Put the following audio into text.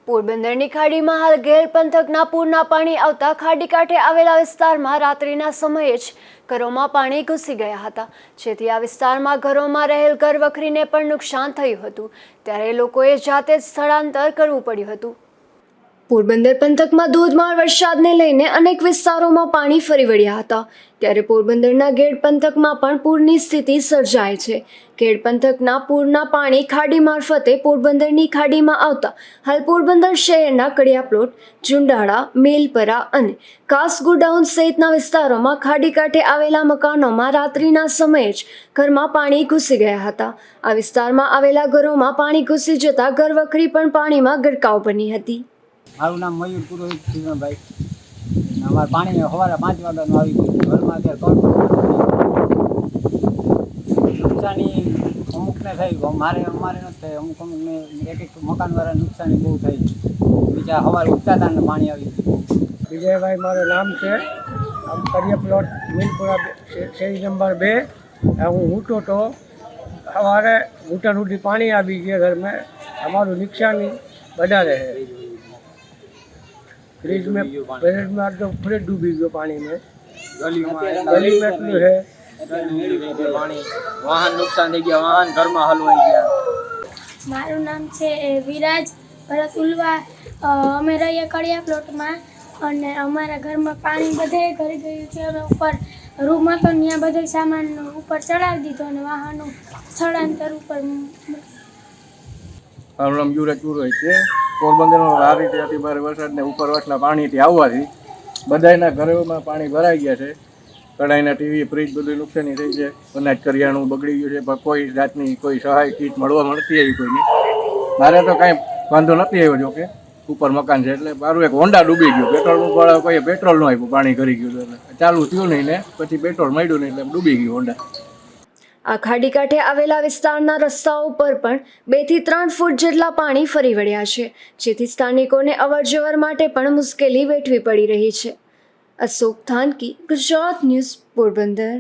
પોરબંદરની ખાડીમાં હાલ ગેલ પંથકના પૂરના પાણી આવતા ખાડી કાંઠે આવેલા વિસ્તારમાં રાત્રિના સમયે જ ઘરોમાં પાણી ઘૂસી ગયા હતા, જેથી આ વિસ્તારમાં ઘરોમાં રહેલ ઘરવખરીને પણ નુકસાન થયું હતું। ત્યારે લોકોએ જાતે જ સ્થળાંતર કરવું પડ્યું હતું। પોરબંદર પંથકમાં ધોધમાર વરસાદને લઈને અનેક વિસ્તારોમાં પાણી ફરી વળ્યા હતા। ત્યારે પોરબંદરના ગેડ પંથકમાં પણ પૂરની સ્થિતિ સર્જાઈ છે। ગેડ પંથકના પૂરના પાણી ખાડી મારફતે પોરબંદરની ખાડીમાં આવતા હાલ પોરબંદર શહેરના કડિયાપ્લોટ, ઝુંડાળા, મેલપરા અને કાસ ગોડાઉન સહિતના વિસ્તારોમાં ખાડી કાંઠે આવેલા મકાનોમાં રાત્રિના સમયે જ ઘરમાં પાણી ઘૂસી ગયા હતા। આ વિસ્તારમાં આવેલા ઘરોમાં પાણી ઘૂસી જતા ઘરવખરી પણ પાણીમાં ગરકાવ બની હતી। મારું નામ મયુર પુરોહિત ભાઈ। અમારે પાણી સવારે 5 વાગ્યાનું આવી ગયું। ઘરમાં અત્યારે નુકસાની અમુકને થઈ, અમારે નથી થઈ। અમુકને એક મકાનવાળાને નુકસાની બહુ થઈ। બીજા સવારે ઉઠતા હતા ને પાણી આવી ગયું। વિજયભાઈ મારું નામ છે। કડિયાપ્લોટ મીલપુરા શેરી નંબર 2। હું ઊંટો તો સવારે ઘૂંટણ સુધી પાણી આવી ગયા ઘરમાં। અમારું નુકસાની વધારે છે। फ्रिज में तो फ्रिज डूबी गयो पानी में। गली में એટલું है પાણી, વાહન નુકસાન થઈ ગયા, વાહન ઘરમાં હલવાઈ ગયા। મારું નામ છે વિરાજ ભરત ઉલવા। અમે રહીએ કડિયા પ્લોટમાં અને અમારા ઘરમાં પાણી બધે ભરી ગયું છે। અમે ઉપર રૂમ હતો ત્યાં બધો સામાન ઉપર ચડાવી દીધો અને વાહનો સ્થળાંતર ઉપર। મારું નામ યુવરાજ પુરોહિત છે। પોરબંદરમાં આ રીતે અતિ ભારે વરસાદને ઉપરવાસના પાણીથી આવવાથી બધાના ઘરોમાં પાણી ભરાઈ ગયા છે। કઢાઈના ટીવી, ફ્રીજ બધું નુકસાની થઈ છે। અનાજ કરિયાણું બગડી ગયું છે, પણ કોઈ જાતની કોઈ સહાય કીટ મળતી આવી કોઈને। મારે તો કાંઈ વાંધો નથી આવ્યો, જો કે ઉપર મકાન છે એટલે મારું એક હોન્ડા ડૂબી ગયું। પેટ્રોલ વાળા કોઈએ પેટ્રોલ ન આપ્યું, પાણી કરી ગયું એટલે ચાલુ થયું નહીં ને પછી પેટ્રોલ મળ્યું નહીં એટલે ડૂબી ગયું હોન્ડા। આ ખાડી કાંઠે આવેલા વિસ્તારના રસ્તાઓ પર પણ 2 થી 3 ફૂટ જેટલા પાણી ફરી વળ્યા છે, જેથી સ્થાનિકોને અવરજવર માટે પણ મુશ્કેલી વેઠવી પડી રહી છે। અશોક થાનકી, ગુજરાત ન્યૂઝ, પોરબંદર।